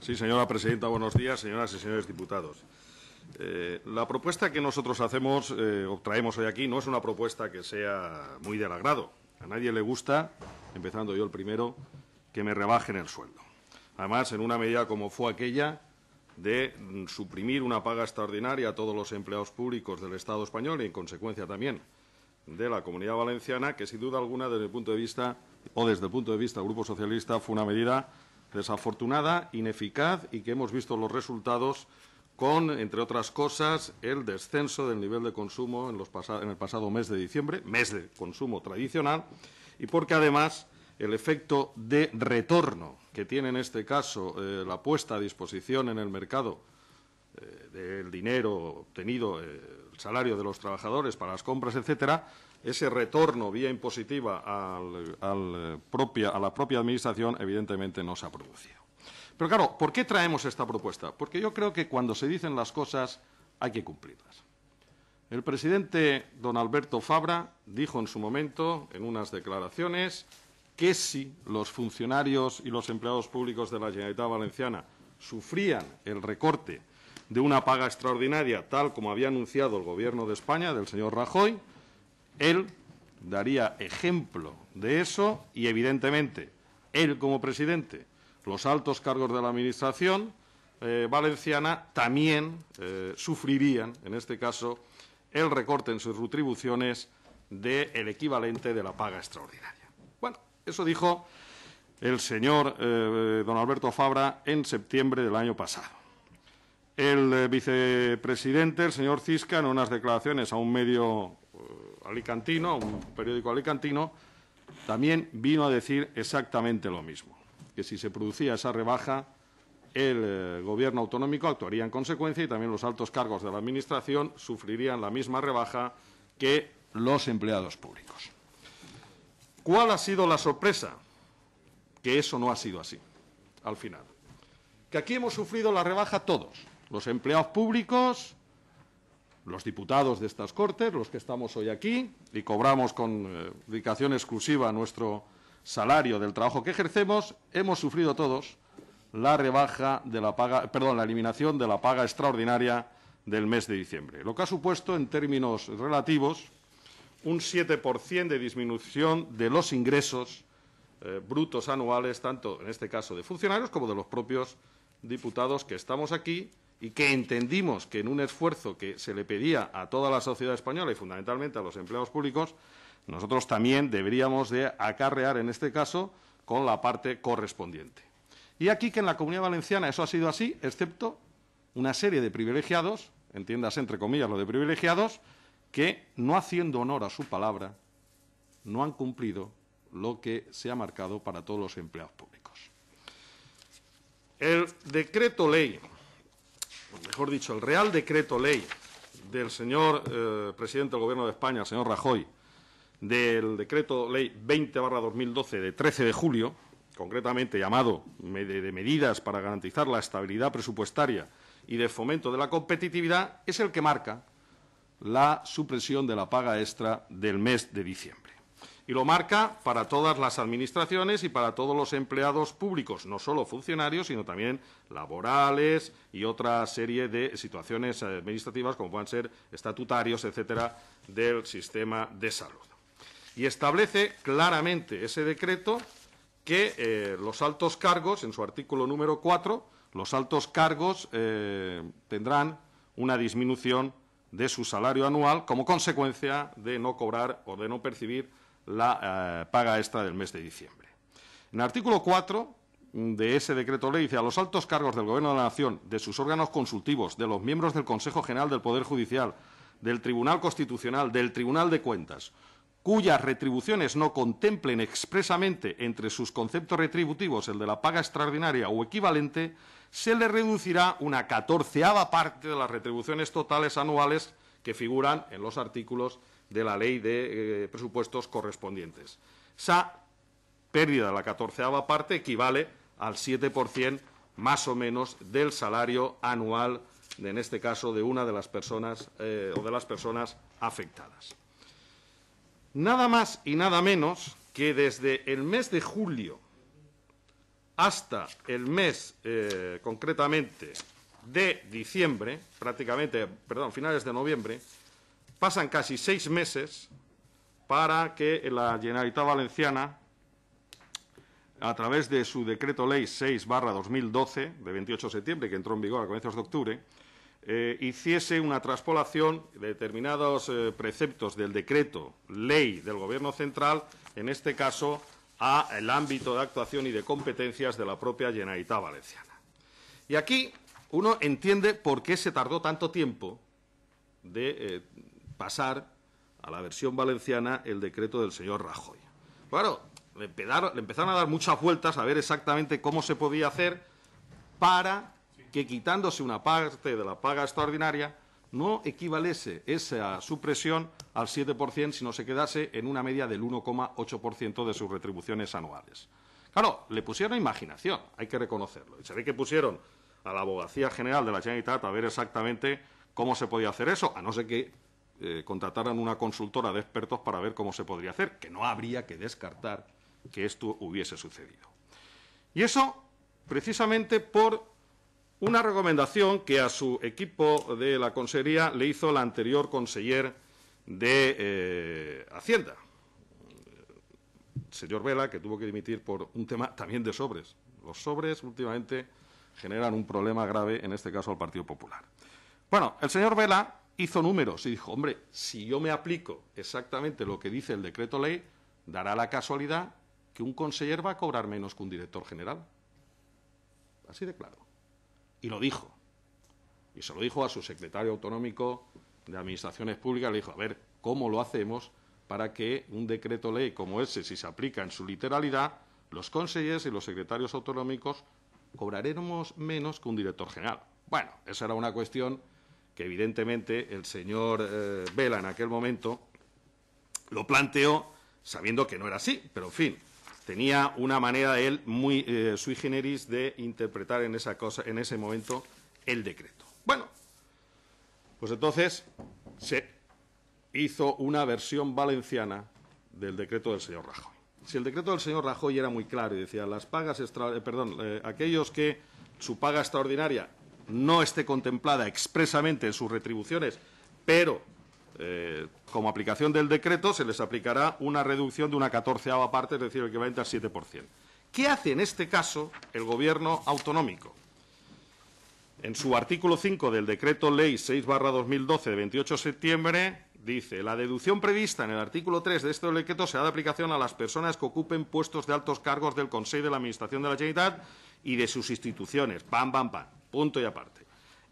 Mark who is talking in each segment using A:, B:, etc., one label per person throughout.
A: Sí, señora presidenta, buenos días, señoras y señores diputados. La propuesta que nosotros hacemos o traemos hoy aquí no es una propuesta que sea muy del agrado. A nadie le gusta, empezando yo el primero, que me rebajen el sueldo. Además, en una medida como fue aquella de suprimir una paga extraordinaria a todos los empleados públicos del Estado español y, en consecuencia, también de la Comunidad Valenciana, que, sin duda alguna, desde el punto de vista del Grupo Socialista, fue una medida desafortunada, ineficaz y que hemos visto los resultados con, entre otras cosas, el descenso del nivel de consumo en el pasado mes de diciembre, mes de consumo tradicional, y porque, además, el efecto de retorno que tiene en este caso la puesta a disposición en el mercado del dinero obtenido, el salario de los trabajadores para las compras, etcétera, ese retorno vía impositiva a la propia Administración, evidentemente, no se ha producido. Pero, claro, ¿por qué traemos esta propuesta? Porque yo creo que cuando se dicen las cosas hay que cumplirlas. El presidente don Alberto Fabra dijo en su momento, en unas declaraciones, que si los funcionarios y los empleados públicos de la Generalitat Valenciana sufrían el recorte de una paga extraordinaria, tal como había anunciado el Gobierno de España, del señor Rajoy, él daría ejemplo de eso y, evidentemente, él como presidente, los altos cargos de la Administración valenciana también sufrirían, en este caso, el recorte en sus retribuciones del equivalente de la paga extraordinaria. Bueno, eso dijo el señor don Alberto Fabra en septiembre del año pasado. El vicepresidente, el señor Cisca, en unas declaraciones a un medio alicantino, a un periódico alicantino, también vino a decir exactamente lo mismo, que si se producía esa rebaja, el Gobierno autonómico actuaría en consecuencia y también los altos cargos de la Administración sufrirían la misma rebaja que los empleados públicos. ¿Cuál ha sido la sorpresa? Que eso no ha sido así, al final. Que aquí hemos sufrido la rebaja todos, los empleados públicos, los diputados de estas Cortes, los que estamos hoy aquí y cobramos con dedicación exclusiva nuestro salario del trabajo que ejercemos, hemos sufrido todos la rebaja de la paga, la eliminación de la paga extraordinaria del mes de diciembre, lo que ha supuesto en términos relativos un 7% de disminución de los ingresos brutos anuales, tanto en este caso de funcionarios como de los propios diputados que estamos aquí y que entendimos que en un esfuerzo que se le pedía a toda la sociedad española y fundamentalmente a los empleados públicos, nosotros también deberíamos de acarrear en este caso con la parte correspondiente. Y aquí que en la Comunidad Valenciana eso ha sido así, excepto una serie de privilegiados, entiéndase entre comillas lo de privilegiados, que no haciendo honor a su palabra, no han cumplido lo que se ha marcado para todos los empleados públicos. El decreto ley, o mejor dicho, el Real Decreto Ley del señor presidente del Gobierno de España, el señor Rajoy, del Decreto Ley 20/2012 de 13 de julio, concretamente llamado de medidas para garantizar la estabilidad presupuestaria y de fomento de la competitividad, es el que marca la supresión de la paga extra del mes de diciembre. Y lo marca para todas las administraciones y para todos los empleados públicos, no solo funcionarios, sino también laborales y otra serie de situaciones administrativas, como puedan ser estatutarios, etcétera, del sistema de salud. Y establece claramente ese decreto que los altos cargos, en su artículo número 4, los altos cargos tendrán una disminución de su salario anual como consecuencia de no cobrar o de no percibir la paga extra del mes de diciembre. En el artículo 4 de ese decreto ley dice: a los altos cargos del Gobierno de la Nación, de sus órganos consultivos, de los miembros del Consejo General del Poder Judicial, del Tribunal Constitucional, del Tribunal de Cuentas, cuyas retribuciones no contemplen expresamente entre sus conceptos retributivos el de la paga extraordinaria o equivalente, se le reducirá una 14ª parte de las retribuciones totales anuales que figuran en los artículos de la ley de presupuestos correspondientes. Esa pérdida de la 14ª parte equivale al 7% más o menos del salario anual, en este caso, de una de las personas o de las personas afectadas. Nada más y nada menos que desde el mes de julio hasta el mes, concretamente, de diciembre, finales de noviembre, pasan casi 6 meses para que la Generalitat Valenciana, a través de su Decreto Ley 6/2012, de 28 de septiembre, que entró en vigor a comienzos de octubre, hiciese una traspolación de determinados preceptos del Decreto Ley del Gobierno central, en este caso, al ámbito de actuación y de competencias de la propia Generalitat Valenciana. Y aquí uno entiende por qué se tardó tanto tiempo de pasar a la versión valenciana el decreto del señor Rajoy. Claro, le empezaron a dar muchas vueltas a ver exactamente cómo se podía hacer para que, quitándose una parte de la paga extraordinaria, no equivaliese esa supresión al 7%, sino se quedase en una media del 1,8% de sus retribuciones anuales. Claro, le pusieron imaginación, hay que reconocerlo. Y se ve que pusieron a la Abogacía General de la Generalitat a ver exactamente cómo se podía hacer eso, a no ser que contrataran una consultora de expertos para ver cómo se podría hacer, que no habría que descartar que esto hubiese sucedido. Y eso precisamente por una recomendación que a su equipo de la Consellería le hizo el anterior conseller de Hacienda, el señor Vela, que tuvo que dimitir por un tema también de sobres. Los sobres últimamente generan un problema grave, en este caso al Partido Popular. Bueno, el señor Vela hizo números y dijo, hombre, si yo me aplico exactamente lo que dice el decreto ley, dará la casualidad que un conseller va a cobrar menos que un director general. Así de claro. Y lo dijo. Y se lo dijo a su secretario autonómico de Administraciones Públicas. Le dijo, a ver, ¿cómo lo hacemos para que un decreto ley como ese, si se aplica en su literalidad, los consellers y los secretarios autonómicos cobraremos menos que un director general? Bueno, esa era una cuestión que evidentemente el señor Vela en aquel momento lo planteó sabiendo que no era así, pero en fin, tenía una manera él muy sui generis de interpretar en ese momento el decreto. Bueno, pues entonces se hizo una versión valenciana del decreto del señor Rajoy. Si el decreto del señor Rajoy era muy claro y decía las pagas aquellos que su paga extraordinaria no esté contemplada expresamente en sus retribuciones, pero como aplicación del decreto se les aplicará una reducción de una 14ª parte, es decir, el equivalente al 7%. ¿Qué hace en este caso el Gobierno autonómico? En su artículo 5 del Decreto Ley 6/2012 de 28 de septiembre dice: la deducción prevista en el artículo 3 de este decreto será de aplicación a las personas que ocupen puestos de altos cargos del Consell de la Administración de la Generalitat y de sus instituciones. Pam, pam, pam. Punto y aparte.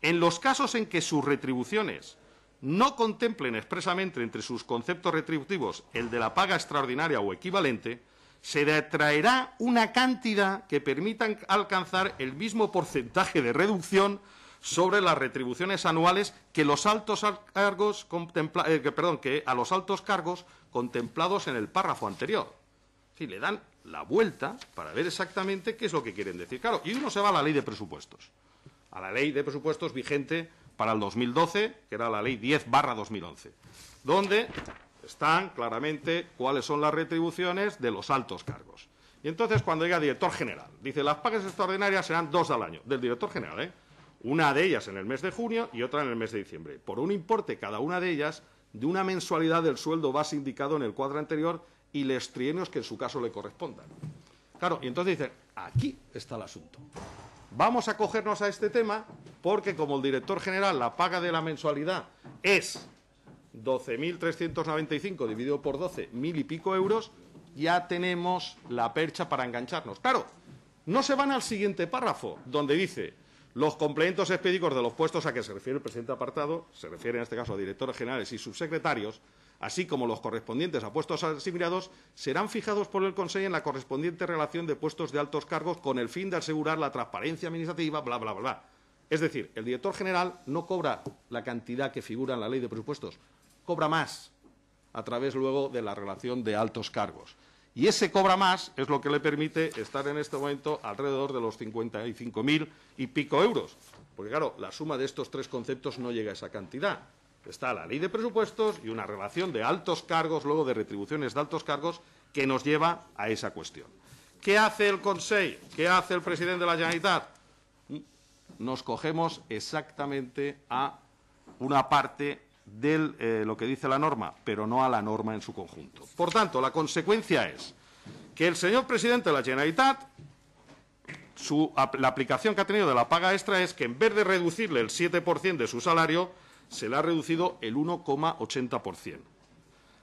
A: En los casos en que sus retribuciones no contemplen expresamente entre sus conceptos retributivos el de la paga extraordinaria o equivalente, se detraerá una cantidad que permita alcanzar el mismo porcentaje de reducción sobre las retribuciones anuales que a los altos cargos contemplados en el párrafo anterior. Es decir, le dan la vuelta para ver exactamente qué es lo que quieren decir. Claro, y uno se va a la ley de presupuestos, a la ley de presupuestos vigente para el 2012, que era la ley 10/2011, donde están claramente cuáles son las retribuciones de los altos cargos. Y entonces, cuando llega director general, dice, las pagas extraordinarias serán 2 al año, del director general, una de ellas en el mes de junio y otra en el mes de diciembre, por un importe cada una de ellas de una mensualidad del sueldo base indicado en el cuadro anterior y los trienios que en su caso le correspondan. Claro, y entonces dicen, aquí está el asunto. Vamos a cogernos a este tema porque, como el director general, la paga de la mensualidad es 12.395 dividido por 12, 1.000 y pico euros, ya tenemos la percha para engancharnos. Claro, no se van al siguiente párrafo, donde dice, los complementos expedicos de los puestos a que se refiere el presente apartado, se refiere en este caso a directores generales y subsecretarios, así como los correspondientes a puestos asimilados, serán fijados por el Consejo en la correspondiente relación de puestos de altos cargos con el fin de asegurar la transparencia administrativa, bla, bla, bla, bla. Es decir, el director general no cobra la cantidad que figura en la ley de presupuestos, cobra más a través luego de la relación de altos cargos. Y ese cobra más es lo que le permite estar en este momento alrededor de los 55.000 y pico euros. Porque, claro, la suma de estos tres conceptos no llega a esa cantidad. Está la ley de presupuestos y una relación de altos cargos, luego de retribuciones de altos cargos, que nos lleva a esa cuestión. ¿Qué hace el Consell? ¿Qué hace el presidente de la Generalitat? Nos cogemos exactamente a una parte de lo que dice la norma, pero no a la norma en su conjunto. Por tanto, la consecuencia es que el señor presidente de la Generalitat, la aplicación que ha tenido de la paga extra es que en vez de reducirle el 7% de su salario, se le ha reducido el 1,80%.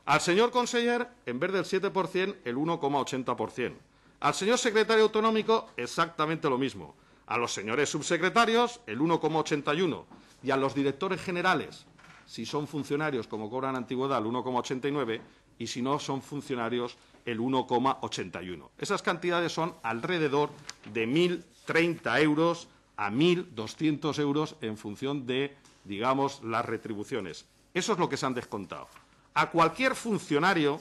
A: Al señor conseller, en vez del 7%, el 1,80%. Al señor secretario autonómico, exactamente lo mismo. A los señores subsecretarios, el 1,81%. Y a los directores generales, si son funcionarios como cobran antigüedad, el 1,89%, y si no son funcionarios, el 1,81%. Esas cantidades son alrededor de 1.030 euros a 1.200 euros en función de, digamos, las retribuciones. Eso es lo que se han descontado. A cualquier funcionario,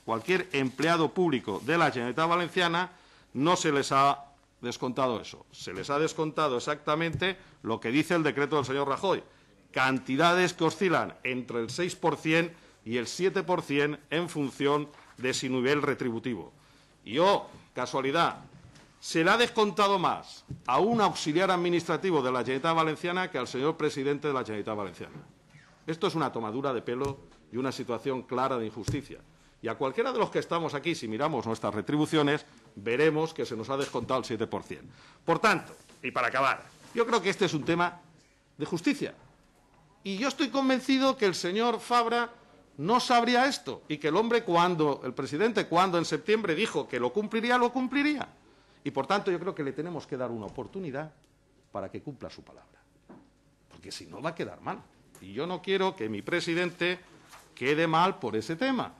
A: cualquier empleado público de la Generalitat Valenciana, no se les ha descontado eso. Se les ha descontado exactamente lo que dice el decreto del señor Rajoy. Cantidades que oscilan entre el 6% y el 7% en función de su nivel retributivo. Y, casualidad, se le ha descontado más a un auxiliar administrativo de la Generalitat Valenciana que al señor presidente de la Generalitat Valenciana. Esto es una tomadura de pelo y una situación clara de injusticia. Y a cualquiera de los que estamos aquí, si miramos nuestras retribuciones, veremos que se nos ha descontado el 7%. Por tanto, y para acabar, yo creo que este es un tema de justicia. Y yo estoy convencido que el señor Fabra no sabría esto y que el presidente, cuando en septiembre dijo que lo cumpliría, lo cumpliría. Y, por tanto, yo creo que le tenemos que dar una oportunidad para que cumpla su palabra. Porque si no, va a quedar mal. Y yo no quiero que mi presidente quede mal por ese tema.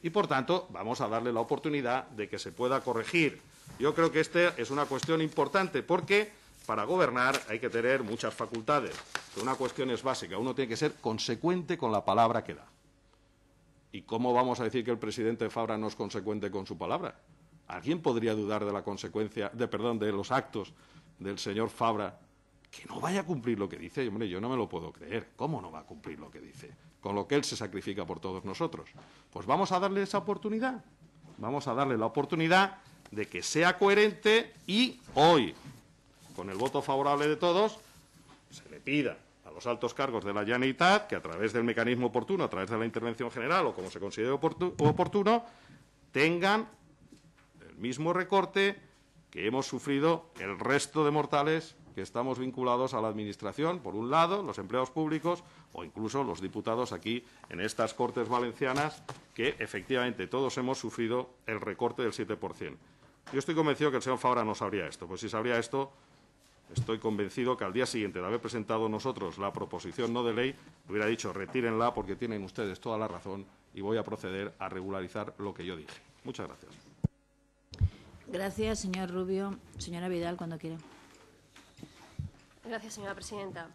A: Y, por tanto, vamos a darle la oportunidad de que se pueda corregir. Yo creo que esta es una cuestión importante porque para gobernar hay que tener muchas facultades. Pero una cuestión es básica. Uno tiene que ser consecuente con la palabra que da. ¿Y cómo vamos a decir que el presidente Fabra no es consecuente con su palabra? ¿Alguien podría dudar de la consecuencia, de los actos del señor Fabra que no vaya a cumplir lo que dice? Hombre, yo no me lo puedo creer. ¿Cómo no va a cumplir lo que dice? Con lo que él se sacrifica por todos nosotros. Pues vamos a darle esa oportunidad. Vamos a darle la oportunidad de que sea coherente y hoy, con el voto favorable de todos, se le pida a los altos cargos de la Generalitat que a través del mecanismo oportuno, a través de la intervención general o como se considere oportuno, tengan el mismo recorte que hemos sufrido el resto de mortales que estamos vinculados a la Administración, por un lado, los empleados públicos o incluso los diputados aquí en estas Cortes Valencianas, que efectivamente todos hemos sufrido el recorte del 7%. Yo estoy convencido que el señor Fabra no sabría esto, pues si sabría esto, estoy convencido que al día siguiente de haber presentado nosotros la proposición no de ley, hubiera dicho retírenla porque tienen ustedes toda la razón y voy a proceder a regularizar lo que yo dije. Muchas gracias.
B: Gracias, señor Rubio. Señora Vidal, cuando quiera.
C: Gracias, señora presidenta.